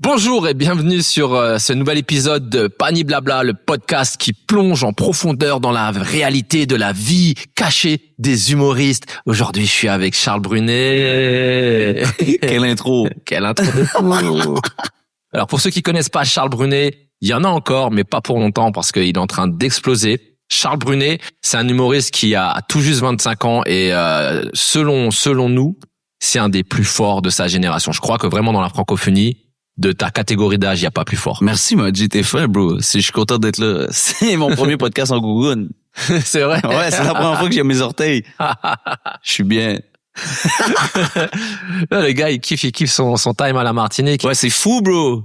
Bonjour et bienvenue sur ce nouvel épisode de Pas ni Blabla, le podcast qui plonge en profondeur dans la réalité de la vie cachée des humoristes. Aujourd'hui, je suis avec Charles Brunet. Quelle intro. Quelle intro de fou. Alors pour ceux qui connaissent pas Charles Brunet, il y en a encore, mais pas pour longtemps parce qu'il est en train d'exploser. Charles Brunet, c'est un humoriste qui a tout juste 25 ans et selon nous, c'est un des plus forts de sa génération. Je crois que vraiment dans la francophonie, de ta catégorie d'âge, il n'y a pas plus fort. Merci, Maji, t'es fait, bro. Je suis content d'être là. C'est mon premier podcast en Google. C'est vrai? Ouais, c'est la première fois que j'ai mes orteils. Je suis bien. Là, le gars, il kiffe son time à la Martinique. Ouais, c'est fou, bro.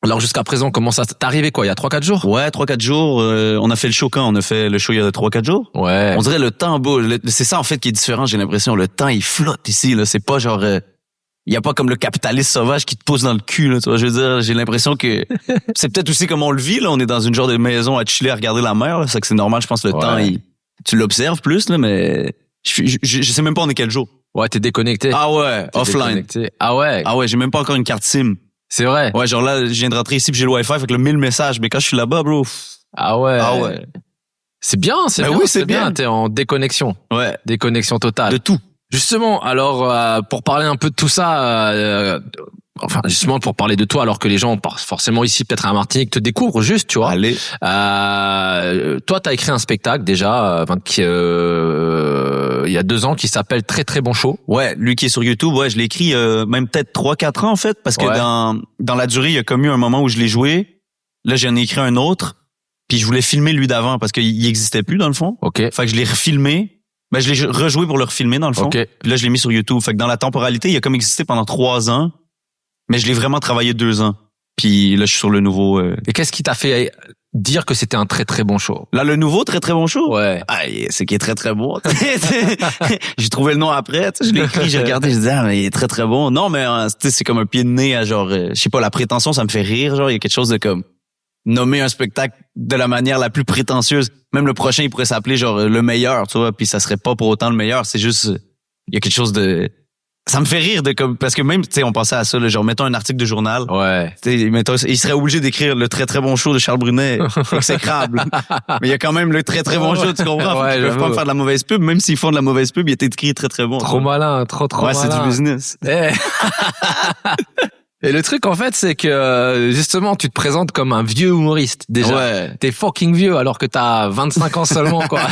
Alors, jusqu'à présent, comment ça t'est arrivé, quoi? Il y a 3-4 jours? Ouais, 3-4 jours. On a fait le show quand? On a fait le show il y a 3-4 jours? Ouais. On dirait le temps, bro. C'est ça, en fait, qui est différent, j'ai l'impression. Le temps, il flotte ici, là. C'est pas genre... Il y a pas comme le capitaliste sauvage qui te pousse dans le cul, là, tu vois, je veux dire, j'ai l'impression que c'est peut-être aussi comme on le vit, là, on est dans une genre de maison à chiller, à regarder la mer, là, c'est que c'est normal, je pense, le temps, tu l'observes plus, là, mais je sais même pas on est quel jour. Ouais, t'es déconnecté. Ah ouais, t'es offline. Déconnecté. Ah ouais. Ah ouais, j'ai même pas encore une carte SIM. C'est vrai. Ouais, genre là, je viens de rentrer ici puis j'ai le Wi-Fi, fait que le 1000 messages, mais quand je suis là-bas, bro. Ah ouais. Ah ouais. C'est bien, c'est Ben bien. oui, c'est bien. T'es en déconnexion. Ouais. Déconnexion totale. De tout. Justement, alors pour parler un peu de tout ça, enfin justement pour parler de toi, alors que les gens forcément ici peut-être à Martinique te découvrent juste, tu vois. Allez. Toi, t'as écrit un spectacle déjà il y a 2 ans qui s'appelle Très très bon show. Ouais, lui qui est sur YouTube, ouais, je l'ai écrit même peut-être 3-4 ans en fait, parce que dans la durée, il y a comme eu un moment où je l'ai joué. Là, j'en ai écrit un autre, puis je voulais filmer lui d'avant parce qu'il existait plus dans le fond. Ok. Fait que je l'ai refilmé. Ben, je l'ai rejoué pour le refilmer, dans le fond. Okay. Puis là, je l'ai mis sur YouTube. Fait que dans la temporalité, il a comme existé pendant 3 ans, mais je l'ai vraiment travaillé 2 ans. Puis là, je suis sur le nouveau. Et qu'est-ce qui t'a fait dire que c'était un très très bon show? Là, le nouveau, très très bon show. Ouais. Ah, c'est qu'il est très très bon. J'ai trouvé le nom après, tu sais, je l'ai écrit, j'ai regardé, je disais, ah, mais il est très très bon. Non, mais tu sais, c'est comme un pied de nez à genre, je sais pas, la prétention, ça me fait rire, genre, il y a quelque chose de comme nommer un spectacle de la manière la plus prétentieuse. Même le prochain, il pourrait s'appeler genre le meilleur, tu vois, puis ça serait pas pour autant le meilleur, c'est juste il y a quelque chose de ça me fait rire de comme parce que même tu sais on pensait à ça là, genre mettons un article de journal. Ouais. Tu sais mettons il serait obligé d'écrire le très très bon show de Charles Brunet, exécrable. Mais il y a quand même le très très bon show, tu comprends? Ouais, Ils peuvent pas me faire de la mauvaise pub, même s'ils font de la mauvaise pub, il est écrit très très bon. Trop malin, trop ouais, malin. c'est du business. Et le truc, en fait, c'est que, justement, tu te présentes comme un vieux humoriste, déjà. Ouais. T'es fucking vieux, alors que t'as 25 ans seulement, quoi.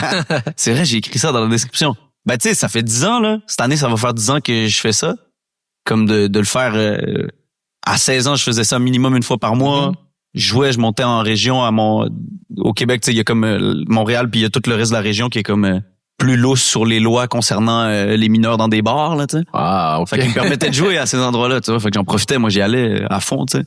C'est vrai, j'ai écrit ça dans la description. Ben, tu sais, ça fait 10 ans, là. Cette année, ça va faire 10 ans que je fais ça. Comme de le faire, à 16 ans, je faisais ça minimum une fois par mois. Je jouais, je montais en région au Québec, tu sais, il y a comme Montréal, puis il y a tout le reste de la région qui est comme, plus lousse sur les lois concernant les mineurs dans des bars, là, tu sais. Ah, ok. Fait qu'il me permettait de jouer à ces endroits-là, tu vois. Fait que j'en profitais, moi, j'y allais à fond, tu sais.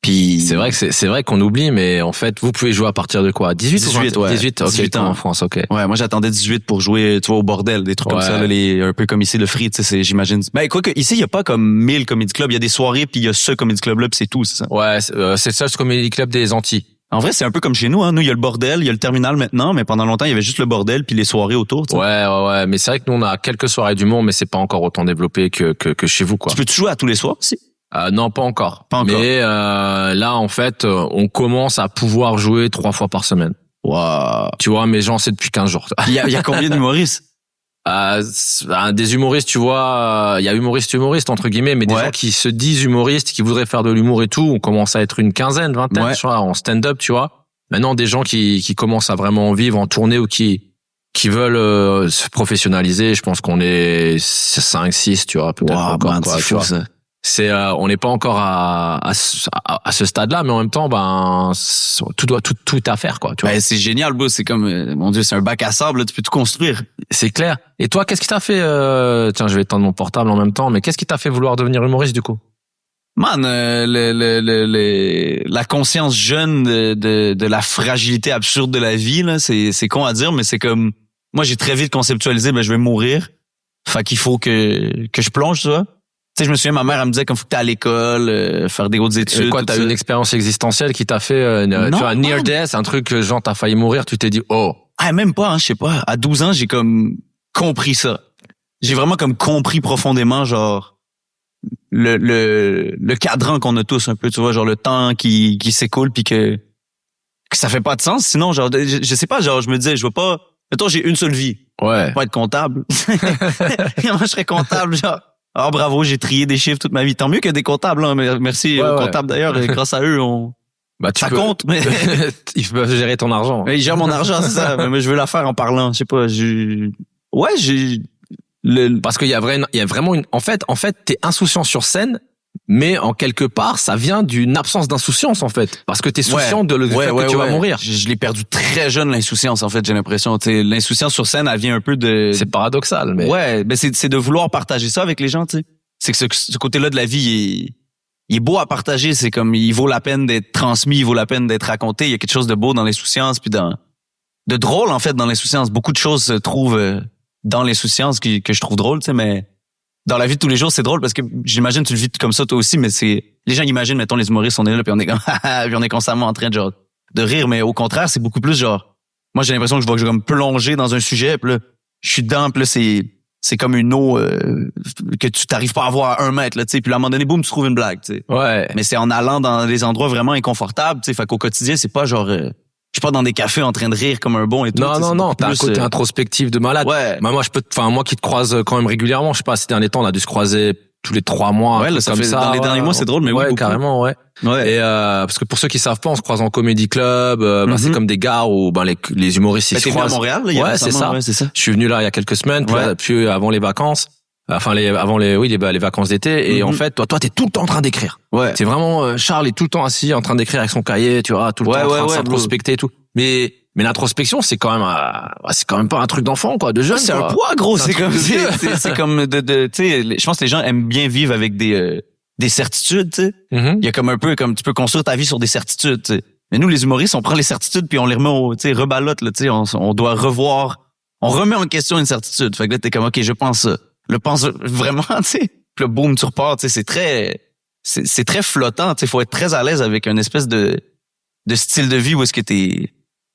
Puis c'est vrai que c'est vrai qu'on oublie, mais en fait, vous pouvez jouer à partir de quoi? 18 ou 18, ouais. 18, ok, 18 ans en France, ok. ouais, moi, j'attendais 18 pour jouer, tu vois, au bordel, des trucs comme ça, là, un peu comme ici, le Free, tu sais, j'imagine. Ben, quoi que, ici, il y a pas comme 1000 comedy clubs, il y a des soirées, puis il y a ce comedy club-là, puis c'est tout, c'est ça. Ouais, c'est le seul comedy club des Antilles. En vrai, c'est un peu comme chez nous, hein. Nous, il y a le bordel, il y a le terminal maintenant, mais pendant longtemps, il y avait juste le bordel puis les soirées autour, tu sais. Ouais. Mais c'est vrai que nous, on a quelques soirées d'humour, mais c'est pas encore autant développé que chez vous, quoi. Tu peux-tu jouer à tous les soirs, si? Non, pas encore. Pas encore. Mais, là, en fait, on commence à pouvoir jouer 3 fois par semaine. Wow. Tu vois, mais j'en sais depuis 15 jours. Il y a combien d'humoristes? Des humoristes, tu vois, il y a humoriste entre guillemets, mais des gens qui se disent humoristes, qui voudraient faire de l'humour et tout, on commence à être une quinzaine, 20aine, tu vois, en stand-up, tu vois. Maintenant, des gens qui commencent à vraiment en vivre en tournée ou qui veulent se professionnaliser, je pense qu'on est 5, 6, tu vois, peut-être encore, man, quoi, c'est tu fou, vois. ça. C'est on n'est pas encore à ce stade-là, mais en même temps, ben tout à faire, quoi, tu vois. Ben, c'est génial, bro, c'est comme mon Dieu, c'est un bac à sable, là, tu peux tout construire. C'est clair. Et toi, qu'est-ce qui t'a fait tiens, je vais éteindre mon portable en même temps, mais qu'est-ce qui t'a fait vouloir devenir humoriste du coup? Man, la conscience jeune de la fragilité absurde de la vie, là, c'est con à dire, mais c'est comme moi j'ai très vite conceptualisé, ben je vais mourir. Fait qu'il faut que je plonge, tu vois. Tu sais, je me souviens, ma mère, elle me disait qu'il faut que t'es à l'école, faire des hautes études. Quoi, t'as eu une expérience existentielle qui t'a fait, tu vois, near death, un truc, genre, t'as failli mourir, tu t'es dit, oh. Ah, même pas, hein, je sais pas. À 12 ans, j'ai comme compris ça. J'ai vraiment comme compris profondément, genre, le cadran qu'on a tous un peu, tu vois, genre le temps qui s'écoule puis que ça fait pas de sens. Sinon, genre, je sais pas, genre, je me disais, je veux pas, mettons, j'ai une seule vie. Ouais. Je veux pas être comptable. Moi, je serais comptable, genre, bravo, j'ai trié des chiffres toute ma vie. Tant mieux que des comptables, hein. Merci aux comptables d'ailleurs. Grâce à eux, ça compte, mais ils peuvent gérer ton argent. Ils gèrent mon argent, c'est ça. Mais je veux la faire en parlant. Je sais pas, parce qu'il y a vraiment en fait, t'es insouciant sur scène, mais en quelque part, ça vient d'une absence d'insouciance, en fait. Parce que t'es souciant de le fait que tu vas mourir. Je l'ai perdu très jeune, l'insouciance, en fait, j'ai l'impression. T'sais, l'insouciance sur scène, elle vient un peu de... C'est paradoxal, mais... Ouais, mais c'est de vouloir partager ça avec les gens, tu sais. C'est que ce côté-là de la vie, il est beau à partager. C'est comme, il vaut la peine d'être transmis, il vaut la peine d'être raconté. Il y a quelque chose de beau dans l'insouciance, puis de drôle, en fait, dans l'insouciance. Beaucoup de choses se trouvent dans l'insouciance que je trouve drôle, tu sais, mais dans la vie de tous les jours, c'est drôle parce que j'imagine tu le vis comme ça toi aussi, mais les gens imaginent, mettons, les humoristes, on est là, puis on est comme, puis on est constamment en train de rire, mais au contraire, c'est beaucoup plus genre, moi, j'ai l'impression que je vais comme plonger dans un sujet, puis là, je suis dedans, puis là, c'est comme une eau que tu t'arrives pas à voir à 1 mètre, là, tu sais, puis là, à un moment donné, boum, tu trouves une blague, tu sais. Ouais. Mais c'est en allant dans des endroits vraiment inconfortables, tu sais, fait qu'au quotidien, c'est pas genre... je suis pas dans des cafés en train de rire comme un bon et tout. Non, t'as un côté introspectif de malade. Ouais. Moi, moi qui te croise quand même régulièrement, je sais pas, ces derniers temps, on a dû se croiser tous les 3 mois. Ouais, là, ça comme fait, ça. Dans les derniers mois, c'est drôle, mais ouais, oui. Carrément, ouais. Ouais. Et, parce que pour ceux qui savent pas, on se croise en comédie club, c'est comme des gares où, les humoristes, ils se croisent. T'es venu à Montréal, là, c'est ça. Ouais, c'est ça. Je suis venu là il y a quelques semaines, puis avant les vacances. Enfin, les vacances d'été. Et en fait, toi, t'es tout le temps en train d'écrire. Ouais. C'est vraiment, Charles est tout le temps assis en train d'écrire avec son cahier, tu vois, tout le temps en train de s'introspecter et tout. Mais l'introspection, c'est quand même pas un truc d'enfant, quoi, de jeune. C'est un poids, gros. C'est comme, tu sais, je pense que les gens aiment bien vivre avec des certitudes, tu sais. Il y a comme un peu, comme tu peux construire ta vie sur des certitudes, tu sais. Mais nous, les humoristes, on prend les certitudes puis on les remet rebalote, là, tu sais. On doit revoir, on remet en question une certitude. Fait que là, t'es comme, OK, je pense ça. Le pense vraiment, tu sais. Puis là, boum, tu repars, tu sais. C'est très flottant, tu sais. Faut être très à l'aise avec une espèce de style de vie où est-ce que il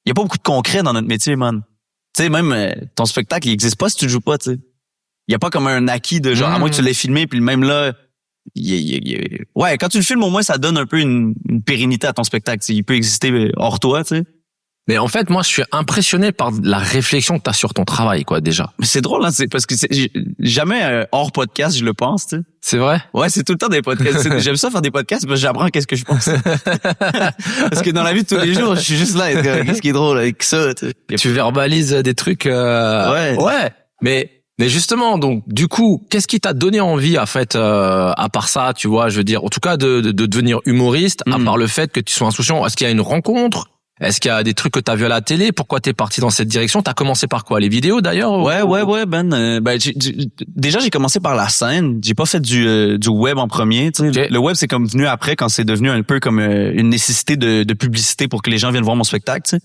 y a pas beaucoup de concret dans notre métier, man. Tu sais, même ton spectacle, il existe pas si tu le joues pas, tu sais. Il y a pas comme un acquis de genre, à moins que tu l'aies filmé, puis même là, ouais, quand tu le filmes, au moins, ça donne un peu une pérennité à ton spectacle. T'sais. Il peut exister hors toi, tu sais. Mais en fait, moi, je suis impressionné par la réflexion que t'as sur ton travail, quoi, déjà. Mais c'est drôle, hein, c'est parce que jamais hors podcast, je le pense, tu sais. C'est vrai? Ouais, c'est tout le temps des podcasts. J'aime ça faire des podcasts parce que j'apprends qu'est-ce que je pense. Parce que dans la vie de tous les jours, je suis juste là, qu'est-ce qui est drôle avec ça, tu sais. Tu verbalises des trucs, Ouais. Mais justement, donc, du coup, qu'est-ce qui t'a donné envie, en fait, à part ça, tu vois, je veux dire, en tout cas, de devenir humoriste, à part le fait que tu sois insouciant? Est-ce qu'il y a une rencontre? Est-ce qu'il y a des trucs que t'as vu à la télé? Pourquoi t'es parti dans cette direction? T'as commencé par quoi? Les vidéos, d'ailleurs? Ouais, déjà, j'ai commencé par la scène. J'ai pas fait du web en premier, tu sais. Okay. Le web, c'est comme venu après, quand c'est devenu un peu comme une nécessité de publicité pour que les gens viennent voir mon spectacle, tu sais.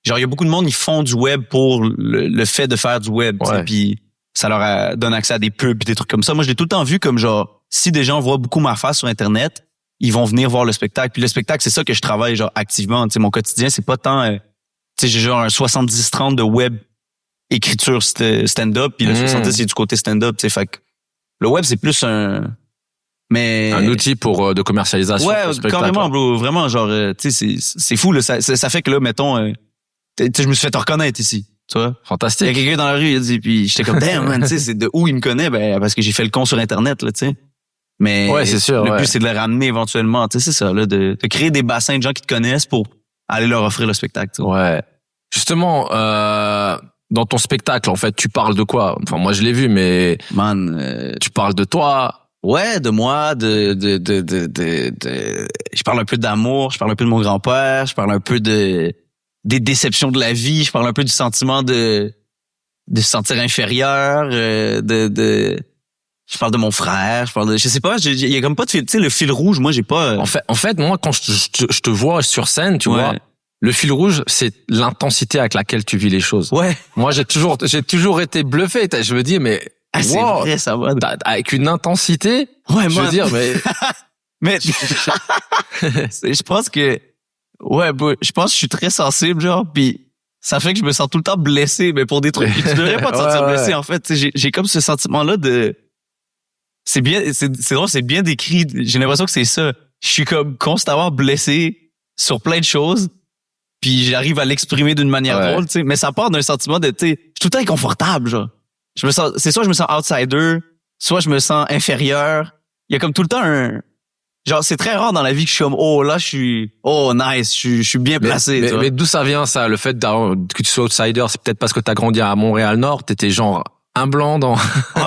Genre, il y a beaucoup de monde, ils font du web pour le fait de faire du web, tu sais, puis ça leur donne accès à des pubs et des trucs comme ça. Moi, je l'ai tout le temps vu comme genre, si des gens voient beaucoup ma face sur Internet, ils vont venir voir le spectacle. Puis le spectacle, c'est ça que je travaille genre activement. Tu sais, mon quotidien, c'est pas tant... tu sais, j'ai genre un 70-30 de web écriture stand-up, puis le 70, c'est du côté stand-up. Tu sais, fait que le web, c'est plus un outil pour de commercialisation. Ouais, carrément, bro. Vraiment, genre, tu sais, c'est fou. Là, ça fait que là, mettons... tu sais, je me suis fait reconnaître ici. Tu vois? Fantastique. Il y a quelqu'un dans la rue, il a dit, puis j'étais comme, damn, man, tu sais, c'est de où il me connaît? Ben, parce que j'ai fait le con sur Internet, là, tu sais. Mais c'est sûr, le but, c'est de les ramener éventuellement. Tu sais, c'est ça, là, de créer des bassins de gens qui te connaissent pour aller leur offrir le spectacle. Tu sais. Ouais. Justement, dans ton spectacle, en fait, tu parles de quoi? Enfin, moi, je l'ai vu, mais tu parles de toi. Ouais, de moi, je parle un peu d'amour, je parle un peu de mon grand-père, je parle un peu des déceptions de la vie, je parle un peu du sentiment de se sentir inférieur, je parle de mon frère, je sais pas, il y a comme pas de fil, tu sais, le fil rouge, moi j'ai pas. En fait, moi quand je te vois sur scène, tu vois, le fil rouge, c'est l'intensité avec laquelle tu vis les choses. Ouais. Moi j'ai toujours été bluffé, je me dis mais c'est vrai, ça va. Avec une intensité, je veux dire mais je pense que je pense que je suis très sensible genre, puis ça fait que je me sens tout le temps blessé, mais pour des trucs que tu devrais pas te sentir blessé en fait, j'ai comme ce sentiment là de c'est drôle, c'est bien décrit. J'ai l'impression que c'est ça. Je suis comme constamment blessé sur plein de choses, puis j'arrive à l'exprimer d'une manière drôle, tu sais. Mais ça part d'un sentiment de, tu sais, je suis tout le temps inconfortable, genre. C'est soit je me sens outsider, soit je me sens inférieur. Il y a comme tout le temps genre, c'est très rare dans la vie que je suis comme, oh, là, nice, je suis bien placé. Mais d'où ça vient, ça? Le fait que tu sois outsider, c'est peut-être parce que t'as grandi à Montréal-Nord, t'étais genre un blanc dans...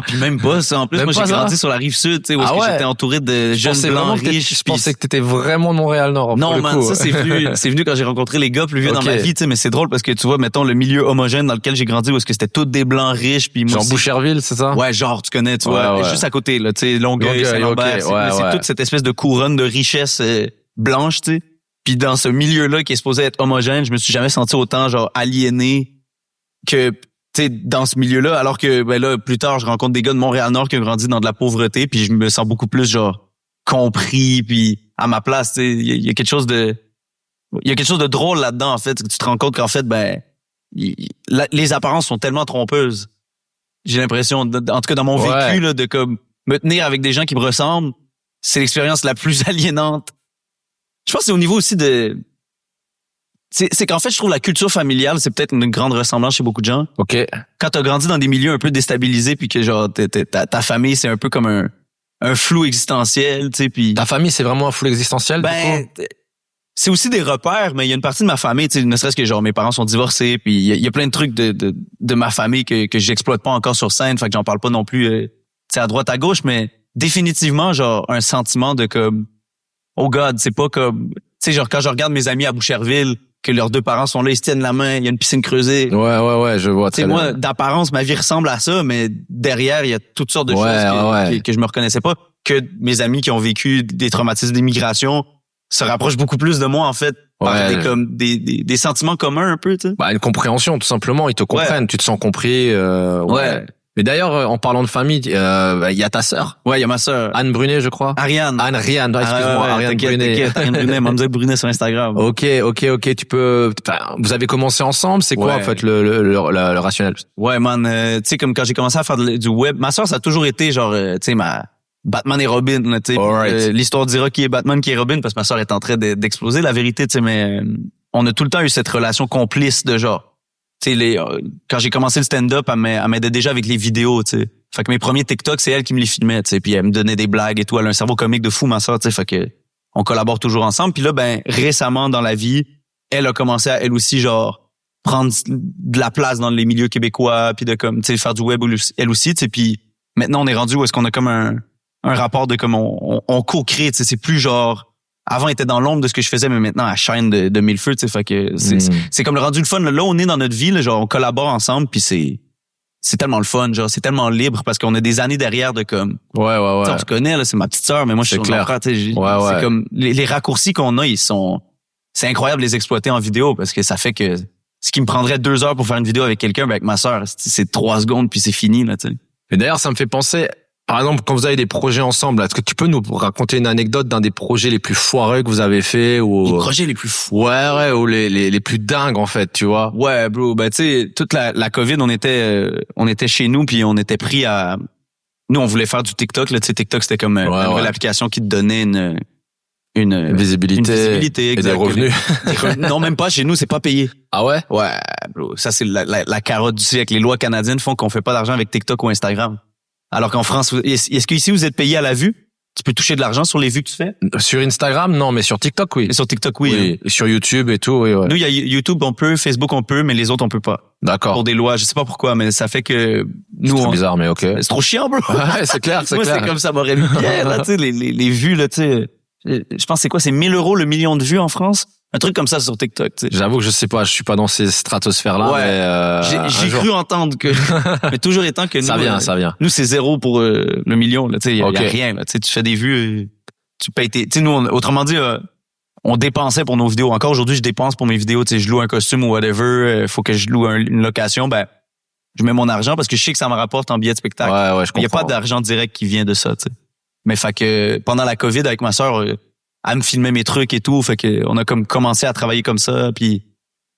Puis même pas ça. En plus, moi, j'ai grandi sur la rive sud, tu sais, où j'étais entouré de jeunes blancs riches. Je pensais que t'étais vraiment de Montréal-Nord. Non, man, ça, c'est venu quand j'ai rencontré les gars plus vieux dans ma vie, tu sais, mais c'est drôle parce que tu vois, mettons, le milieu homogène dans lequel j'ai grandi, où est-ce que c'était tous des blancs riches, puis moi. Genre Boucherville, c'est ça? Ouais, genre, tu connais, tu vois, juste à côté, là, tu sais, Longueuil, Saint-Lambert. C'est toute cette espèce de couronne de richesse blanche, tu sais. Puis dans ce milieu-là qui est supposé être homogène, je me suis jamais senti autant, genre, aliéné que, tu sais, dans ce milieu-là, alors que ben là, plus tard, je rencontre des gars de Montréal-Nord qui ont grandi dans de la pauvreté, puis je me sens beaucoup plus genre compris, puis à ma place, tu sais, il y a quelque chose de drôle là-dedans en fait, que tu te rends compte qu'en fait ben les apparences sont tellement trompeuses. J'ai l'impression, en tout cas dans mon vécu là, de comme me tenir avec des gens qui me ressemblent, c'est l'expérience la plus aliénante. Je pense que c'est au niveau aussi de c'est qu'en fait, je trouve la culture familiale, c'est peut-être une grande ressemblance chez beaucoup de gens. OK. Quand t'as grandi dans des milieux un peu déstabilisés, puis que genre ta famille, c'est un peu comme un flou existentiel, tu sais, puis... Ta famille, c'est vraiment un flou existentiel? Ben, c'est aussi des repères, mais il y a une partie de ma famille, tu sais, ne serait-ce que genre mes parents sont divorcés, puis il y a plein de trucs de ma famille que j'exploite pas encore sur scène, fait que j'en parle pas non plus, tu sais, à droite, à gauche, mais définitivement, genre, un sentiment de comme, oh God, c'est pas comme... Tu sais, genre, quand je regarde mes amis à Boucherville, que leurs deux parents sont là, ils se tiennent la main, il y a une piscine creusée. Ouais, je vois très bien. Moi, d'apparence, ma vie ressemble à ça, mais derrière, il y a toutes sortes de choses que je me reconnaissais pas, que mes amis qui ont vécu des traumatismes d'immigration se rapprochent beaucoup plus de moi, en fait, par des sentiments communs un peu, tu sais. Bah, une compréhension, tout simplement. Ils te comprennent, tu te sens compris. Mais d'ailleurs, en parlant de famille, il y a ta sœur. Ouais, il y a ma sœur. Anne Brunet, je crois. Ariane, excuse-moi, Ariane Brunet. Ariane Brunet, Mademoiselle Brunet sur Instagram. Ok, tu peux, vous avez commencé ensemble, c'est quoi, en fait, le rationnel? Ouais, man, tu sais, comme quand j'ai commencé à faire du web, ma sœur, ça a toujours été genre, tu sais, ma Batman et Robin, tu sais. L'histoire dira qui est Batman, qui est Robin, parce que ma sœur est en train d'exploser, la vérité, tu sais, mais on a tout le temps eu cette relation complice de genre, tu sais, quand j'ai commencé le stand-up, elle m'aidait déjà avec les vidéos, tu sais. Fait que mes premiers TikTok, c'est elle qui me les filmait, tu sais, puis elle me donnait des blagues et tout. Elle a un cerveau comique de fou, ma sœur, tu sais, fait que on collabore toujours ensemble. Puis là, ben, récemment dans la vie, elle a commencé à, elle aussi, genre, prendre de la place dans les milieux québécois, puis de comme, tu sais, faire du web, elle aussi, tu sais. Puis maintenant, on est rendu où est-ce qu'on a comme un rapport de comme on co-crée, tu sais, c'est plus genre... Avant, elle était dans l'ombre de ce que je faisais, mais maintenant, elle chaîne de mille feux, tu sais. Fait que c'est comme le rendu le fun. Là, on est dans notre vie, là, genre, on collabore ensemble, puis c'est tellement le fun, genre, c'est tellement libre parce qu'on a des années derrière de comme... Ouais. On se connaît, là, c'est ma petite sœur, mais moi, je suis son frère, tu sais. C'est comme, les raccourcis qu'on a, c'est incroyable de les exploiter en vidéo parce que ça fait que ce qui me prendrait 2 heures pour faire une vidéo avec quelqu'un, ben, avec ma sœur, c'est 3 secondes puis c'est fini, là, tu sais. Et d'ailleurs, ça me fait penser, par exemple, quand vous avez des projets ensemble, est-ce que tu peux nous raconter une anecdote d'un des projets les plus foireux que vous avez fait ou... Les projets les plus fous. Ouais, ou les plus dingues, en fait, tu vois. Ouais, bro, ben, tu sais, toute la COVID, on était chez nous puis on était pris à... Nous, on voulait faire du TikTok, là, tu sais, TikTok, c'était comme une nouvelle application qui te donnait une visibilité et des revenus. Non, même pas, chez nous, c'est pas payé. Ah ouais? Ouais, bro, ça, c'est la carotte du siècle. Les lois canadiennes font qu'on fait pas d'argent avec TikTok ou Instagram. Alors qu'en France, est-ce qu'ici vous êtes payé à la vue? Tu peux toucher de l'argent sur les vues que tu fais? Sur Instagram, non, mais sur TikTok, oui. Et sur TikTok, oui. Oui. Et sur YouTube et tout, oui, ouais. Nous, il y a YouTube, on peut, Facebook, on peut, mais les autres, on peut pas. D'accord. Pour des lois, je sais pas pourquoi, mais ça fait que nous, c'est bizarre, mais ok. C'est trop chiant, bro. Ouais, c'est clair, Moi, c'est comme ça m'aurait mis bien, là, tu sais, les vues, là, tu sais. Je pense, c'est quoi? C'est 1 000 € le million de vues en France? Un truc comme ça sur TikTok, tu sais. J'avoue que je sais pas, je suis pas dans ces stratosphères-là, mais j'ai cru entendre que, mais toujours étant que nous, ça vient. Nous, c'est 0 pour le million, là, tu sais, y a rien, là, tu sais, tu fais des vues, tu payes tu sais, nous, autrement dit, on dépensait pour nos vidéos. Encore aujourd'hui, je dépense pour mes vidéos, tu sais, je loue un costume ou whatever, faut que je loue une location, ben, je mets mon argent parce que je sais que ça me rapporte en billets de spectacle. Ouais, je comprends. Il y a pas d'argent direct qui vient de ça, tu sais. Mais fait que pendant la COVID avec ma sœur, elle me filmait mes trucs et tout, fait que on a comme commencé à travailler comme ça, puis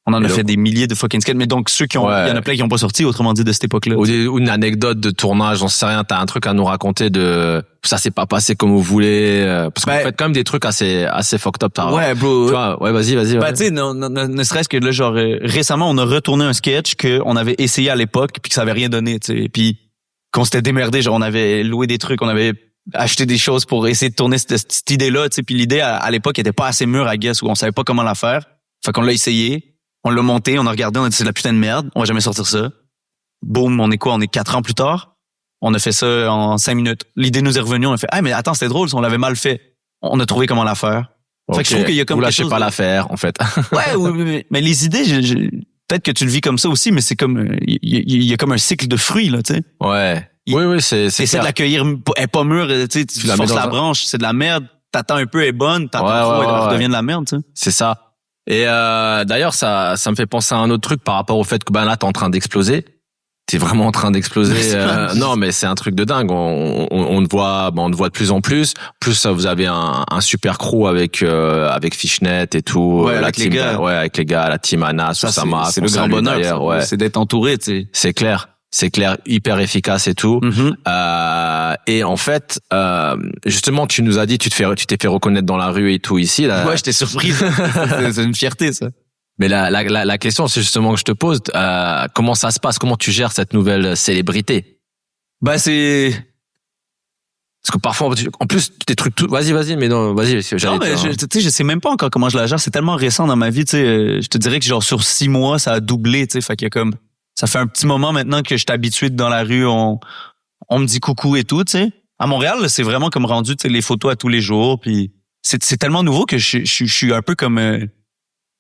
On en a fait des milliers de fucking sketchs, mais donc ceux qui ont, il y en a plein qui ont pas sorti, autrement dit, de cette époque-là. Ou une anecdote de tournage, j'en sais rien, t'as un truc à nous raconter de, ça s'est pas passé comme vous voulez, parce que vous faites quand même des trucs assez fucked up, ouais, bro. Tu vois, ouais, vas-y. Ben, tu sais, ne serait-ce que là, genre, récemment, on a retourné un sketch qu'on avait essayé à l'époque puis que ça avait rien donné, tu sais, puis qu'on s'était démerdé, genre, on avait loué des trucs, on avait acheté des choses pour essayer de tourner cette idée-là, tu sais, puis l'idée, à l'époque, était pas assez mûre, I guess, où on savait pas comment la faire. Fait qu'on l'a essayé. On l'a monté, on a regardé, on a dit c'est de la putain de merde, on va jamais sortir ça. Boum, on est quoi? On est 4 ans plus tard. On a fait ça en 5 minutes. L'idée nous est revenue, on a fait mais attends, c'était drôle, on l'avait mal fait. On a trouvé comment la faire. Okay. Fait que je trouve qu'il y a comme vous lâchez pas l'affaire, en fait. Ouais, oui, mais les idées, peut-être que tu le vis comme ça aussi, mais c'est comme il y a comme un cycle de fruits là, tu sais. Ouais. Oui, c'est essaie de l'accueillir, elle est pas mûre, tu sais, tu forces la branche, c'est de la merde, t'attends un peu, elle est bonne, t'attends trop, elle redevient de la merde, tu sais. C'est ça. Et d'ailleurs, ça me fait penser à un autre truc par rapport au fait que là, t'es en train d'exploser. T'es vraiment en train d'exploser. Non, mais c'est un truc de dingue. On te voit, on te voit de plus en plus. Plus, vous avez un super crew avec Fishnet et tout. Ouais, avec les gars. Ouais, avec les gars, la team Anas, Oussama. C'est le grand bonheur. Ouais. C'est d'être entouré, tu sais. C'est clair. C'est clair, hyper efficace et tout. Et en fait, justement, tu nous as dit, tu t'es fait reconnaître dans la rue et tout ici. Là. Ouais, j'étais surprise. C'est une fierté, ça. Mais la question, c'est justement que je te pose, comment ça se passe? Comment tu gères cette nouvelle célébrité? Bah, c'est... Parce que parfois, en plus, tes trucs tout, vas-y, mais non, vas-y, non, mais tu sais, je sais même pas encore comment je la gère. C'est tellement récent dans ma vie, tu sais. Je te dirais que genre sur 6 mois, ça a doublé, tu sais. Fait qu'il y a comme, ça fait un petit moment maintenant que je suis habitué dans la rue, on me dit coucou et tout, tu sais. À Montréal, là, c'est vraiment comme rendu, tu sais, les photos à tous les jours, puis c'est tellement nouveau que je suis un peu comme,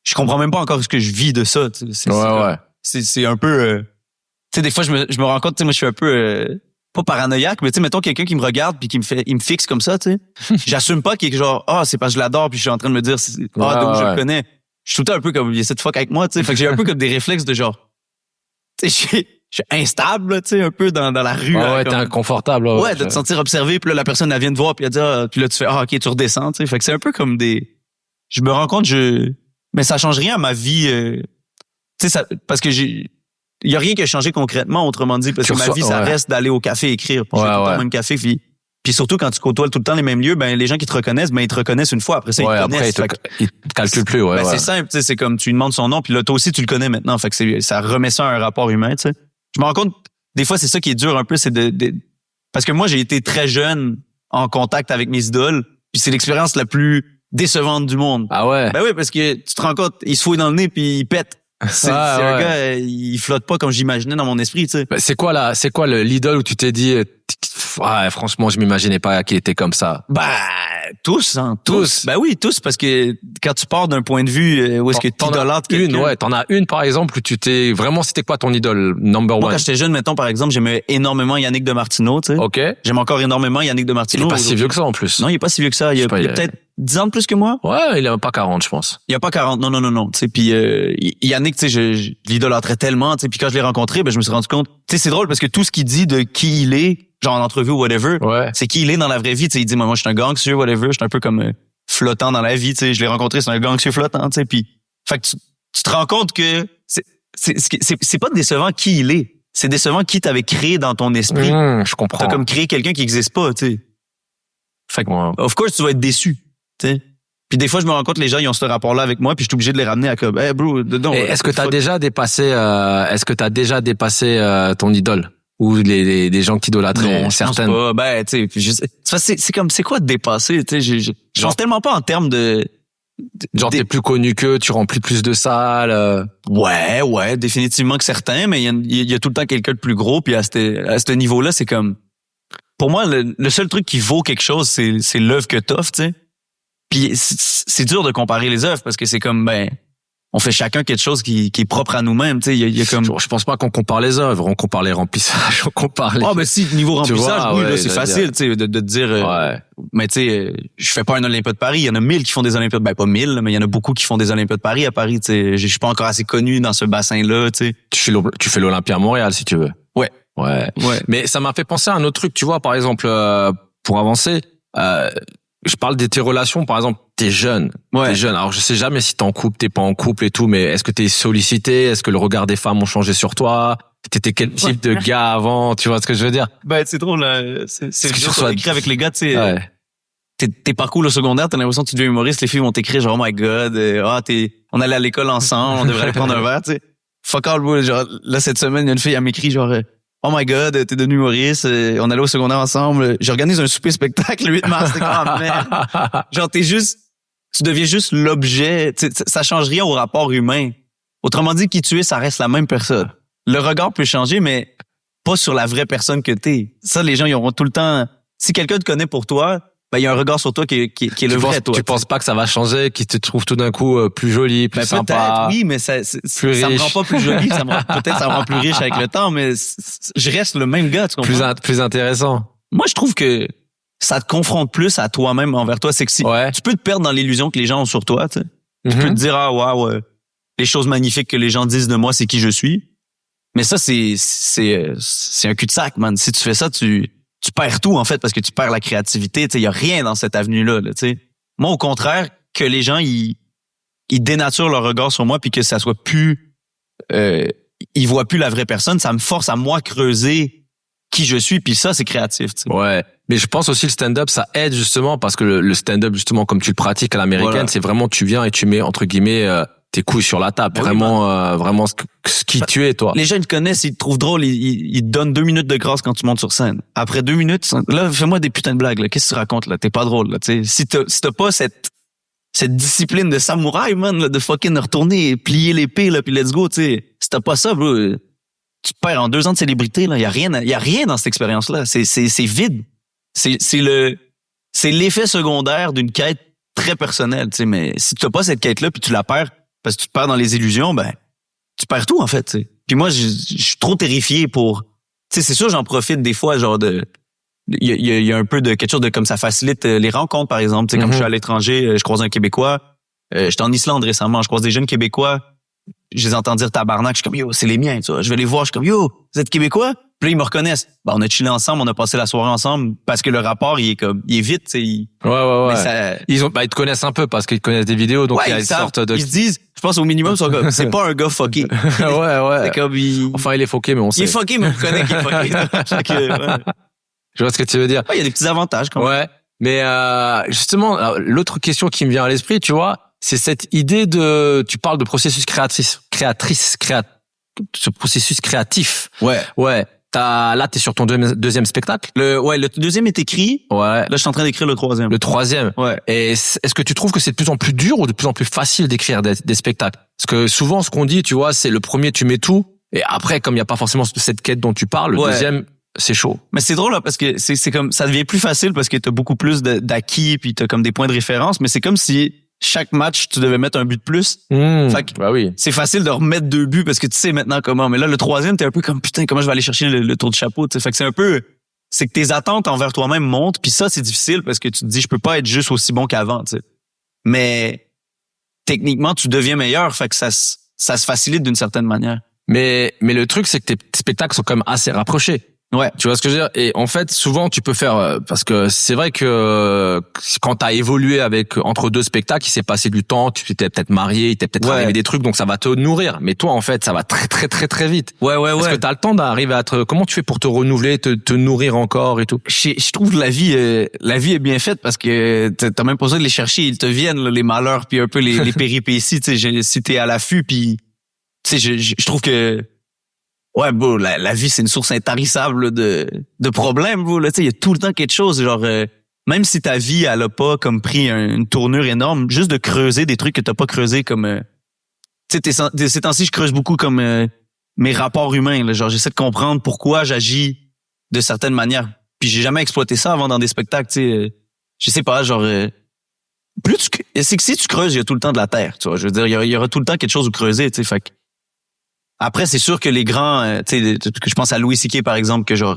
je comprends même pas encore ce que je vis de ça, tu sais. Ouais. C'est un peu, tu sais, des fois je me rends compte, tu sais, moi je suis un peu pas paranoïaque, mais tu sais, mettons quelqu'un qui me regarde puis qui il me fixe comme ça, tu sais. J'assume pas qu'il est genre, c'est parce que je l'adore puis je suis en train de me dire, donc je le connais. Je suis tout le temps un peu comme, il essaie de fuck avec moi, tu sais. Fait que j'ai un peu comme des réflexes de genre, tu sais, je suis instable, tu sais, un peu dans la rue. Ouais, t'es inconfortable. Ouais, de te sentir observé puis là, la personne, elle vient te voir puis elle dit, puis là, tu fais, ok, tu redescends, tu sais. Fait que c'est un peu comme je me rends compte, mais ça change rien à ma vie, tu sais, parce que il y a rien qui a changé concrètement, autrement dit, parce que ma vie, ça reste d'aller au café écrire. Puis je fais tout le temps le même café. Puis surtout, quand tu côtoies tout le temps les mêmes lieux, ben les gens qui te reconnaissent, ben ils te reconnaissent une fois. Après ça, ils te connaissent. Après, ils te calculent plus. Ouais, c'est simple, tu sais, c'est comme tu lui demandes son nom, puis là, toi aussi, tu le connais maintenant. Fait que ça remet ça à un rapport humain, tu sais. Je me rends compte, des fois, c'est ça qui est dur un peu, c'est parce que moi, j'ai été très jeune en contact avec mes idoles, puis c'est l'expérience la plus décevante du monde. Ah ouais? Ben oui, parce que tu te rends compte, il se fouille dans le nez puis il pète. C'est un gars, il flotte pas comme j'imaginais dans mon esprit, tu sais. Ben, c'est quoi l'idole où tu t'es dit, franchement, je m'imaginais pas qu'il était comme ça? Tous. Ben oui, tous, parce que quand tu pars d'un point de vue où est-ce que t'idolâtres quelqu'un. T'en as une, par exemple, où tu t'es, vraiment, c'était quoi ton idole, number one? Moi, quand j'étais jeune, mettons, par exemple, j'aimais énormément Yannick de Martino, tu sais. OK. J'aime encore énormément Yannick de Martino. Il est pas si vieux que ça, en plus. Non, il est pas si vieux que ça. Il a peut-être 10 ans de plus que moi. Ouais, il a pas 40, je pense. Il a pas 40. Non. Tu sais, puis Yannick, tu sais, je l'idolâtrais tellement, tu sais, puis quand je l'ai rencontré, ben je me suis rendu compte, tu sais, c'est drôle parce que tout ce qu'il dit de qui il est, genre en entrevue ou whatever, c'est qui il est dans la vraie vie, tu sais, il dit moi je suis un gangster whatever, je suis un peu comme flottant dans la vie, tu sais, je l'ai rencontré, c'est un gangster flottant, tu sais, puis fait que tu te rends compte que c'est pas décevant qui il est, c'est décevant qui t'avais créé dans ton esprit. Je comprends. T'as comme créé quelqu'un qui existe pas, tu sais. Fait que of course tu vas être déçu, tu sais. Puis des fois je me rends compte les gens ils ont ce rapport là avec moi puis je suis obligé de les ramener à comme hey bro dedans. Est-ce que t'as déjà dépassé ton idole ou les gens qui idolâtraient certaines? Non, je pense pas. Ben tu sais c'est comme c'est quoi de dépasser, tu sais, je pense tellement pas en termes de genre t'es plus connu qu'eux, tu remplis plus de salles. Ouais, définitivement que certains, mais il y a tout le temps quelqu'un de plus gros puis à ce niveau-là, c'est comme pour moi le seul truc qui vaut quelque chose c'est l'œuvre que t'offres, tu sais. Puis c'est dur de comparer les œuvres parce que c'est comme on fait chacun quelque chose qui est propre à nous-mêmes, tu sais, il y a comme je pense pas qu'on compare les œuvres, on compare les remplissages, on compare les ben si niveau remplissage, oui, là c'est facile, tu sais de dire mais tu sais je fais pas un Olympia de Paris, il y en a 1000 qui font des Olympiades, pas 1000 mais il y en a beaucoup qui font des Olympiades de Paris à Paris, tu sais, je suis pas encore assez connu dans ce bassin-là, tu sais. Tu fais l'Olympia à Montréal si tu veux. Ouais. Mais ça m'a fait penser à un autre truc, tu vois, par exemple pour avancer je parle de tes relations, par exemple, t'es jeune. Alors, je sais jamais si t'es en couple, t'es pas en couple et tout, mais est-ce que t'es sollicité? Est-ce que le regard des femmes ont changé sur toi? T'étais quel type de gars avant? Tu vois ce que je veux dire? C'est drôle, là. C'est que ce qu'on écrit avec les gars, tu sais. Tes parcours au secondaire, t'as l'impression que tu deviens humoriste, les filles vont t'écrire genre, oh my god, on allait à l'école ensemble, on devrait aller prendre un verre, tu sais. Fuck all, bro. Genre, là, cette semaine, il y a une fille, elle m'écrit genre, oh my god, t'es devenu humoriste, on allait au secondaire ensemble, j'organise un souper spectacle le 8 mars, t'es comme, merde. Genre, tu deviens juste l'objet, ça change rien au rapport humain. Autrement dit, qui tu es, ça reste la même personne. Le regard peut changer, mais pas sur la vraie personne que t'es. Ça, les gens, ils auront tout le temps, si quelqu'un te connaît pour toi, il y a un regard sur toi qui est le vrai toi. Tu penses pas que ça va changer, qu'il te trouve tout d'un coup plus joli, plus sympa? Oui, mais ça me rend pas plus joli, peut-être ça me rend plus riche avec le temps, mais je reste le même gars, tu comprends? Plus intéressant. Moi, je trouve que ça te confronte plus à toi-même envers toi. C'est que tu peux te perdre dans l'illusion que les gens ont sur toi, tu sais. Tu peux te dire, les choses magnifiques que les gens disent de moi, c'est qui je suis. Mais ça, c'est un cul-de-sac, man. Si tu fais ça, tu perds tout, en fait, parce que tu perds la créativité. Tu sais, il y a rien dans cette avenue-là, tu sais. Moi, au contraire, que les gens, ils dénaturent leur regard sur moi puis que ça soit plus, ils voient plus la vraie personne, ça me force à moi creuser qui je suis, puis ça, c'est créatif, tu sais. Ouais. Mais je pense aussi le stand-up, ça aide justement parce que le stand-up, justement, comme tu le pratiques à l'américaine, c'est vraiment, tu viens et tu mets, entre guillemets, tes couilles sur la table. Vraiment ce qui tu es, toi. Les gens, ils te connaissent, ils te trouvent drôle, ils te donnent 2 minutes de grâce quand tu montes sur scène. Après 2 minutes, là, fais-moi des putains de blagues, là. Qu'est-ce que tu racontes, là? T'es pas drôle, là, tu sais. Si t'as pas cette discipline de samouraï, man, là, de fucking retourner et plier l'épée, là, puis let's go, tu sais. Si t'as pas ça, bro, tu te perds en 2 ans de célébrité, là. Y a rien dans cette expérience-là. C'est vide. C'est l'effet secondaire d'une quête très personnelle, tu sais. Mais si tu n'as pas cette quête-là puis tu la perds parce que tu te perds dans les illusions, ben, tu perds tout, en fait, tu sais. Puis moi, je suis trop terrifié pour, tu sais, c'est sûr, j'en profite des fois, genre il y a un peu de quelque chose de comme ça facilite les rencontres, par exemple. Tu sais, comme je suis à l'étranger, je croise un Québécois. J'étais en Islande récemment, je croise des jeunes Québécois. Je les entends dire tabarnak, je suis comme, yo, c'est les miens, tu vois. Je vais les voir, je suis comme, yo, vous êtes Québécois? Puis là, ils me reconnaissent. On a chillé ensemble, on a passé la soirée ensemble parce que le rapport, il est vite, tu sais. Ouais. Mais ça, ils te connaissent un peu parce qu'ils connaissent des vidéos, donc il y a une sorte de... Ils se disent, je pense au minimum, c'est pas un gars fucké. ouais. C'est comme, Enfin, il est fucké, mais on sait. Il est fucké, mais on connaît qu'il est fucké. Je vois ce que tu veux dire. Il y a des petits avantages, quand même. Ouais. Mais, justement, l'autre question qui me vient à l'esprit, tu vois, c'est cette idée tu parles de processus ce processus créatif. Ouais. Là, t'es sur ton deuxième spectacle. Le deuxième est écrit. Ouais. Là, je suis en train d'écrire le troisième. Le troisième. Ouais. Et est-ce que tu trouves que c'est de plus en plus dur ou de plus en plus facile d'écrire des spectacles? Parce que souvent, ce qu'on dit, tu vois, c'est le premier, tu mets tout. Et après, comme il n'y a pas forcément cette quête dont tu parles, le deuxième, c'est chaud. Mais c'est drôle, là, parce que c'est comme, ça devient plus facile parce que t'as beaucoup plus d'acquis puis t'as comme des points de référence, mais c'est comme si chaque match, tu devais mettre un but de plus. Fait que, oui. C'est facile de remettre 2 buts parce que tu sais maintenant comment. Mais là, le troisième, t'es un peu comme, putain, comment je vais aller chercher le tour de chapeau, tu sais. Fait que c'est que tes attentes envers toi-même montent, puis ça, c'est difficile parce que tu te dis, je peux pas être juste aussi bon qu'avant, tu sais. Mais, techniquement, tu deviens meilleur, fait que ça se facilite d'une certaine manière. Mais le truc, c'est que tes spectacles sont quand même assez rapprochés. Ouais. Tu vois ce que je veux dire? Et en fait, souvent, tu peux faire, parce que c'est vrai que quand t'as évolué entre 2 spectacles, il s'est passé du temps, tu t'es peut-être marié, il t'est peut-être arrivé des trucs, donc ça va te nourrir. Mais toi, en fait, ça va très, très, très, très vite. Ouais. Est-ce que t'as le temps d'arriver comment tu fais pour te renouveler, te nourrir encore et tout? Je trouve que la vie est bien faite parce que t'as même pas besoin de les chercher, ils te viennent, là, les malheurs puis un peu les péripéties, tu sais, si t'es à l'affût puis, tu sais, je trouve que, ouais, bro, la vie, c'est une source intarissable de problèmes, bro. Là, tu sais, il y a tout le temps quelque chose, genre, même si ta vie, elle a pas comme pris une tournure énorme, juste de creuser des trucs que t'as pas creusé comme, tu sais, ces temps-ci, je creuse beaucoup comme mes rapports humains, là, genre, j'essaie de comprendre pourquoi j'agis de certaines manières. Puis j'ai jamais exploité ça avant dans des spectacles, tu sais, je sais pas, genre, c'est que si tu creuses, il y a tout le temps de la terre, tu vois, je veux dire, il y aura tout le temps quelque chose où creuser, tu sais, fait que après, c'est sûr que les grands, tu sais, que je pense à Louis C.K. par exemple, que genre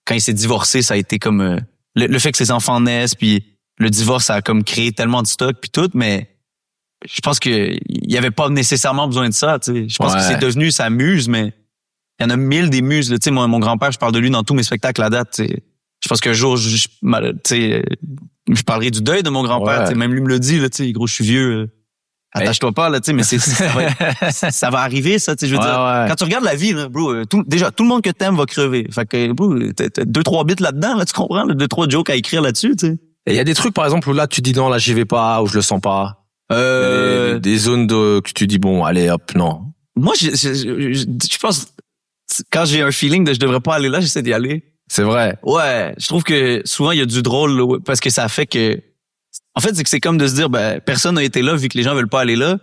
quand il s'est divorcé, ça a été comme le fait que ses enfants naissent, puis le divorce ça a comme créé tellement de stock puis tout, mais je pense que il y avait pas nécessairement besoin de ça, tu sais. Je pense que c'est devenu sa muse, mais il y en a 1000 des muses. Tu sais, mon grand-père, je parle de lui dans tous mes spectacles à date. Tu sais. Je pense qu'un jour, tu sais, Je parlerai du deuil de mon grand-père, tu sais, même lui me le dit, là, tu sais, gros, je suis vieux. Attache-toi pas, là, tu sais, mais ça va arriver, ça, tu sais, je veux dire. Ouais. Quand tu regardes la vie, là, bro, déjà, tout le monde que t'aimes va crever. Fait que, bro, t'as 2-3 bits là-dedans, là, tu comprends, 2-3 jokes à écrire là-dessus, tu sais. Et il y a des trucs, par exemple, où là, tu dis non, là, j'y vais pas, ou je le sens pas. Des zones que tu dis, bon, allez, hop, non. Moi, je pense, quand j'ai un feeling de je devrais pas aller là, j'essaie d'y aller. C'est vrai. Ouais. Je trouve que souvent, il y a du drôle, là, parce que ça fait que, en fait, c'est que c'est comme de se dire, ben, personne n'a été là vu que les gens veulent pas aller là.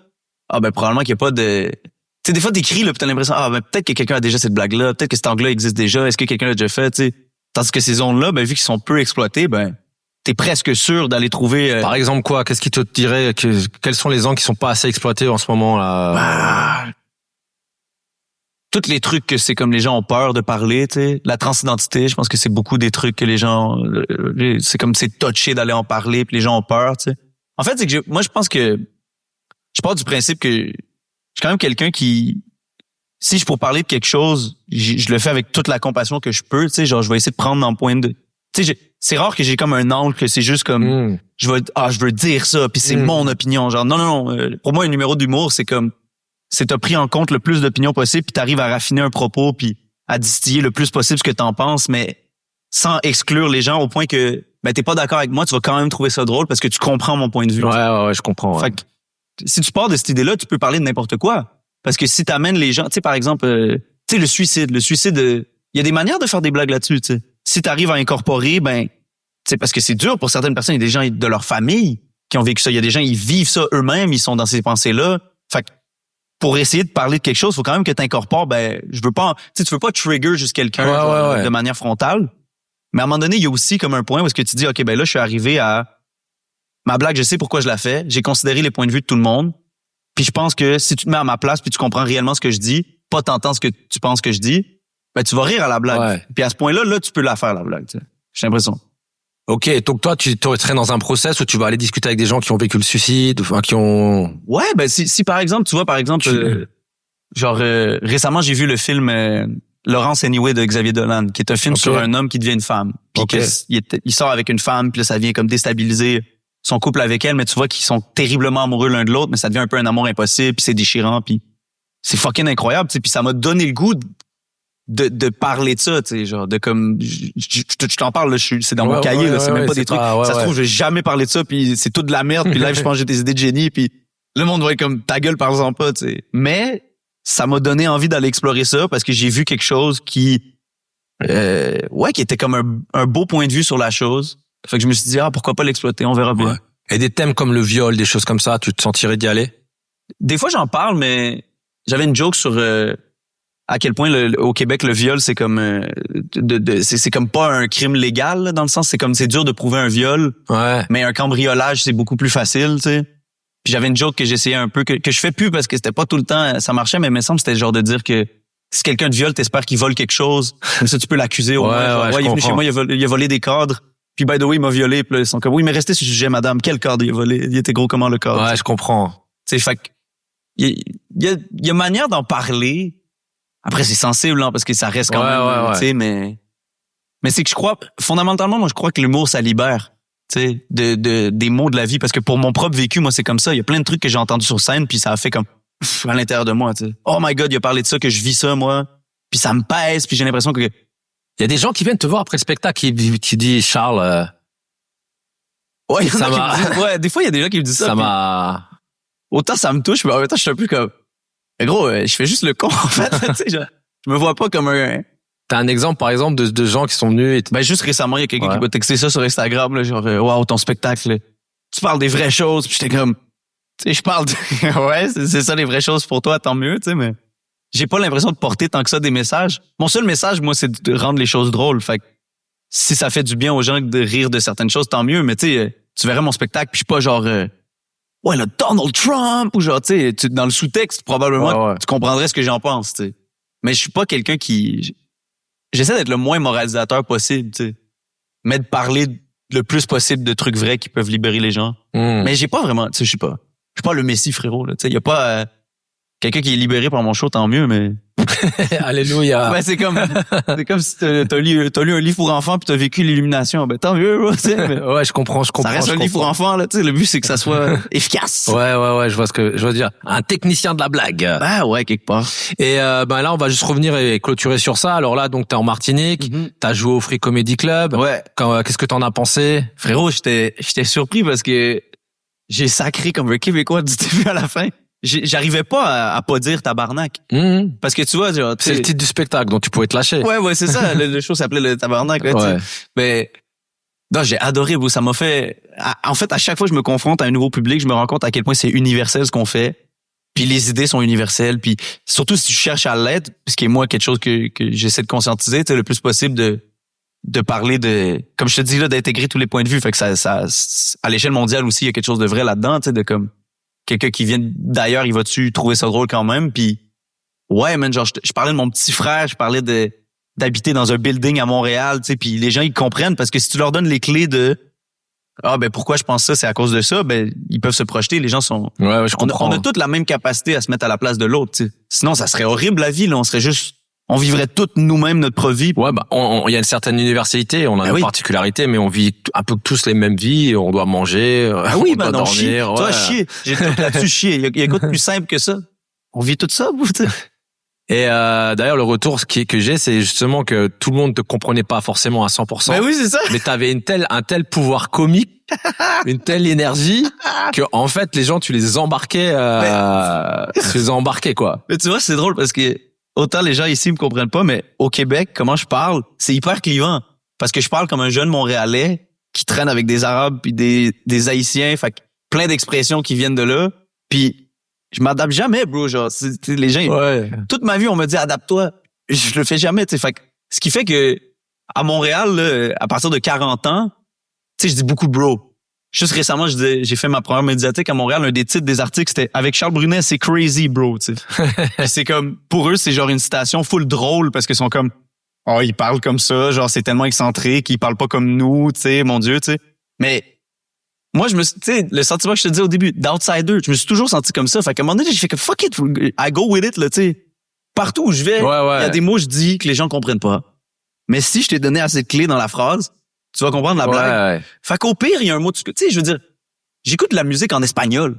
Ah, ben, probablement qu'il y a pas de, tu sais, des fois, t'écris, là, pis t'as l'impression, ah, ben, peut-être que quelqu'un a déjà cette blague-là, peut-être que cet angle-là existe déjà, est-ce que quelqu'un l'a déjà fait, tu sais. Tandis que ces zones-là, ben, vu qu'ils sont peu exploitées, ben, t'es presque sûr d'aller trouver, Par exemple, quoi? Qu'est-ce qui te dirait quels sont les angles qui sont pas assez exploités en ce moment, là? Tous les trucs que c'est comme les gens ont peur de parler, tu sais. La transidentité, je pense que c'est beaucoup des trucs que les gens, c'est comme c'est touché d'aller en parler, puis les gens ont peur, tu sais. En fait, c'est que moi, je pense que je pars du principe que je suis quand même quelqu'un qui, si je pour parler de quelque chose, je le fais avec toute la compassion que je peux, tu sais. Genre, je vais essayer de prendre dans le point de, tu sais, c'est rare que j'ai comme un angle que c'est juste comme, je veux dire ça, puis c'est mon opinion. Genre, non. Pour moi, un numéro d'humour, c'est comme, c'est t'as pris en compte le plus d'opinions possible, puis t'arrives à raffiner un propos, puis à distiller le plus possible ce que t'en penses, mais sans exclure les gens au point que ben t'es pas d'accord avec moi, tu vas quand même trouver ça drôle parce que tu comprends mon point de vue. Ouais, je comprends. Ouais. Fait que si tu pars de cette idée-là, tu peux parler de n'importe quoi. Parce que si t'amènes les gens, tu sais, par exemple, tu sais, le suicide, il y a des manières de faire des blagues là-dessus, tu sais. Si t'arrives à incorporer, ben, tu sais, parce que c'est dur pour certaines personnes, il y a des gens de leur famille qui ont vécu ça, il y a des gens, ils vivent ça eux-mêmes, ils sont dans ces pensées-là. Fait que pour essayer de parler de quelque chose, faut quand même que tu incorpores, ben, tu veux pas trigger juste quelqu'un de manière frontale. Mais à un moment donné, il y a aussi comme un point où est-ce que tu dis, OK, ben là, je suis arrivé à ma blague, je sais pourquoi je la fais. J'ai considéré les points de vue de tout le monde. Puis je pense que si tu te mets à ma place puis tu comprends réellement ce que je dis, pas t'entends ce que tu penses que je dis, ben, tu vas rire à la blague. Ouais. Puis à ce point-là, là, tu peux la faire, la blague, tu sais. J'ai l'impression. OK, donc toi, tu serais dans un process où tu vas aller discuter avec des gens qui ont vécu le suicide, enfin, qui ont... Ouais, ben, si par exemple, tu vois, récemment, j'ai vu le film Laurence Anyway de Xavier Dolan, qui est un film sur un homme qui devient une femme. Puis il sort avec une femme, puis là, ça vient comme déstabiliser son couple avec elle, mais tu vois qu'ils sont terriblement amoureux l'un de l'autre, mais ça devient un peu un amour impossible, puis c'est déchirant, puis c'est fucking incroyable, tu sais, puis ça m'a donné le goût de parler de ça, tu sais, genre de comme je t'en parle là, c'est dans mon cahier là, c'est même pas des trucs. Ça se trouve, je vais jamais parler de ça, puis c'est tout de la merde, puis là je pense que j'ai des idées de génie, puis le monde va être comme ta gueule, parle-en pas, tu sais. Mais ça m'a donné envie d'aller explorer ça parce que j'ai vu quelque chose qui était comme un beau point de vue sur la chose. Fait que je me suis dit pourquoi pas l'exploiter, on verra bien. Ouais. Et des thèmes comme le viol, des choses comme ça, tu te sentirais d'y aller? Des fois j'en parle, mais j'avais une joke sur à quel point au Québec le viol c'est comme c'est comme pas un crime légal là, dans le sens c'est dur de prouver un viol. Ouais. Mais un cambriolage c'est beaucoup plus facile, tu sais. Puis j'avais une joke que j'essayais un peu que je fais plus parce que c'était pas tout le temps ça marchait, mais il me semble que c'était le genre de dire que si quelqu'un te viole, t'espères qu'il vole quelque chose. Comme ça tu peux l'accuser au moins. Il est venu chez moi, il a volé des cadres. Puis by the way, il m'a violé. Puis là, ils sont comme oui, mais restez sur le sujet, madame. Quel cadre il a volé? Il était gros comment le cadre? Ouais, je comprends. Tu sais, fait que il y a manière d'en parler. Après, c'est sensible, hein, parce que ça reste quand même, tu sais, mais c'est que je crois, fondamentalement, moi, je crois que l'humour, ça libère, tu sais, des mots de la vie, parce que pour mon propre vécu, moi, c'est comme ça. Il y a plein de trucs que j'ai entendus sur scène, puis ça a fait comme, à l'intérieur de moi, tu sais. Oh my God, il a parlé de ça, que je vis ça, moi. Puis ça me pèse, puis j'ai l'impression que... Il y a des gens qui viennent te voir après le spectacle, qui disent, Charles, ouais, il y en a qui me disent, ouais, des fois, il y a des gens qui me disent ça. Ça m'a... Autant ça me touche, mais en même temps, je suis un peu comme, mais gros, je fais juste le con, en fait. Tu sais, je me vois pas comme un... T'as un exemple, par exemple, de gens qui sont venus et... Ben, juste récemment, il y a quelqu'un qui m'a texté ça sur Instagram, là, genre, wow, ton spectacle, là. Tu parles des vraies choses, puis j'étais comme, tu sais, je parle de... ouais, c'est ça les vraies choses pour toi, tant mieux, tu sais, mais j'ai pas l'impression de porter tant que ça des messages. Mon seul message, moi, c'est de rendre les choses drôles. Fait que si ça fait du bien aux gens de rire de certaines choses, tant mieux, mais tu sais, tu verrais mon spectacle, puis je suis pas genre... ouais, le Donald Trump, ou genre, tu sais, dans le sous-texte, probablement, tu comprendrais ce que j'en pense, tu sais. Mais je suis pas quelqu'un qui... J'essaie d'être le moins moralisateur possible, tu sais. Mais de parler le plus possible de trucs vrais qui peuvent libérer les gens. Mais j'ai pas vraiment, tu sais, je suis pas le Messie, frérot, là, tu sais. Y a pas quelqu'un qui est libéré par mon show, tant mieux, mais Alléluia. Ben, c'est comme si t'as lu un livre pour enfants puis t'as vécu l'illumination. Ben, tant mieux, bro, tu sais. Ouais, je comprends. Ça reste un livre pour enfants, là, tu sais. Le but, c'est que ça soit efficace. Ouais, je vois je veux dire. Un technicien de la blague. Ben, ouais, quelque part. Et, ben là, on va juste revenir et clôturer sur ça. Alors là, donc, t'es en Martinique. T'as joué au Free Comedy Club. Ouais. Qu'est-ce que t'en as pensé? Frérot, j'étais surpris parce que j'ai sacré comme un Québécois du début à la fin. J'arrivais pas à pas dire tabarnak. Parce que tu vois, genre, c'est le titre du spectacle, donc tu pouvais te lâcher. Ouais, c'est ça. Le show s'appelait le tabarnak, là, ouais. Mais, non, j'ai adoré, bro. Ça m'a fait, en fait, à chaque fois que je me confronte à un nouveau public, je me rends compte à quel point c'est universel ce qu'on fait. Puis les idées sont universelles. Puis surtout si tu cherches à l'être, ce qui est moi quelque chose que j'essaie de conscientiser, tu sais, le plus possible de parler de, comme je te dis là, d'intégrer tous les points de vue. Fait que ça, à l'échelle mondiale aussi, il y a quelque chose de vrai là-dedans, tu sais, de comme, quelqu'un qui vient d'ailleurs, il va-tu trouver ça drôle quand même? Puis ouais, man, genre je parlais de mon petit frère, je parlais d'habiter dans un building à Montréal, tu sais, puis les gens ils comprennent parce que si tu leur donnes les clés de ben pourquoi je pense ça, c'est à cause de ça, ben ils peuvent se projeter, les gens sont ouais, je comprends. On a toute la même capacité à se mettre à la place de l'autre, tu sais. Sinon ça serait horrible la vie là, on vivrait toutes nous-mêmes notre propre vie. Ouais, bah, il y a une certaine universalité, on a une particularité, mais on vit un peu tous les mêmes vies, on doit manger, on doit dormir. Chier. Ouais. Toi, chier. J'ai tout là-dessus chier. Il y a quoi de plus simple que ça? On vit tout ça, vous, tu sais. Et, d'ailleurs, le retour que j'ai, c'est justement que tout le monde te comprenait pas forcément à 100%. Ben oui, c'est ça. Mais t'avais un tel pouvoir comique, une telle énergie, que, en fait, les gens, tu les embarquais, quoi. Mais tu vois, c'est drôle parce que, autant les gens ici me comprennent pas, mais au Québec, comment je parle, c'est hyper clivant. Parce que je parle comme un jeune Montréalais qui traîne avec des Arabes puis des Haïtiens, fait que plein d'expressions qui viennent de là. Puis je m'adapte jamais, bro. Genre, les gens, toute ma vie, on me dit adapte-toi. Je le fais jamais, tu sais. Fait que, ce qui fait que à Montréal, là, à partir de 40 ans, tu sais, je dis beaucoup bro. Juste récemment, j'ai fait ma première médiatique à Montréal. Un des titres des articles, c'était avec Charles Brunet, c'est crazy, bro. Tu sais. C'est comme, pour eux, c'est genre une citation full drôle parce qu'ils sont comme, oh, ils parlent comme ça, genre c'est tellement excentrique, ils parlent pas comme nous, tu sais, mon Dieu, tu sais. Mais moi, tu sais, le sentiment que je te disais au début, d'outsider, je me suis toujours senti comme ça. Fait qu'à un moment donné, j'ai fait que fuck it, I go with it, là, tu sais. Partout où je vais, il y a des mots que je dis que les gens comprennent pas. Mais si je t'ai donné assez de clés dans la phrase, tu vas comprendre la blague. Ouais. Fait qu'au pire, il y a un mot, tu sais, je veux dire, j'écoute de la musique en espagnol.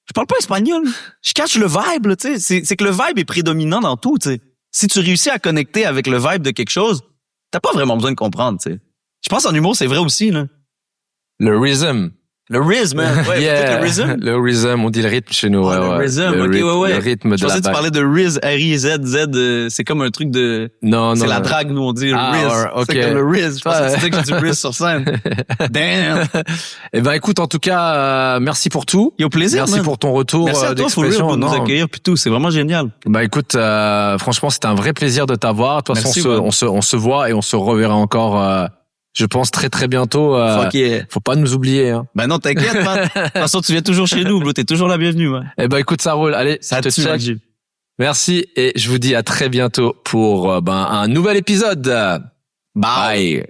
Je parle pas espagnol. Je catch le vibe, là, tu sais. C'est que le vibe est prédominant dans tout, tu sais. Si tu réussis à connecter avec le vibe de quelque chose, t'as pas vraiment besoin de comprendre, tu sais. Je pense en humour, c'est vrai aussi, là. Le rhythm. Le rhythm, man. Ouais, le rhythm. Le rhythm, on dit le rythme chez nous. Le rhythm, ok. Le rythme de la Je pensais que tu parlais de Riz, R-I-Z-Z, c'est comme un truc de... Non. C'est la drague, nous, on dit Riz. Ok. C'est comme le Riz. Je pensais que tu disais que j'ai du Riz sur scène. Damn. Eh ben, écoute, en tout cas, merci pour tout. Au plaisir, Merci pour ton retour d'expression. Merci à toi, pour nous accueillir, puis tout. C'est vraiment génial. Bah, écoute, franchement, c'était un vrai plaisir de t'avoir. De toute façon, on se voit et on se reverra encore, je pense très très bientôt. Faut pas nous oublier. Hein. Ben non, t'inquiète, man. De toute façon, tu viens toujours chez nous, bro. T'es toujours la bienvenue, man. Eh ben écoute, ça roule. Allez, ça te check. Merci et je vous dis à très bientôt pour un nouvel épisode. Bye.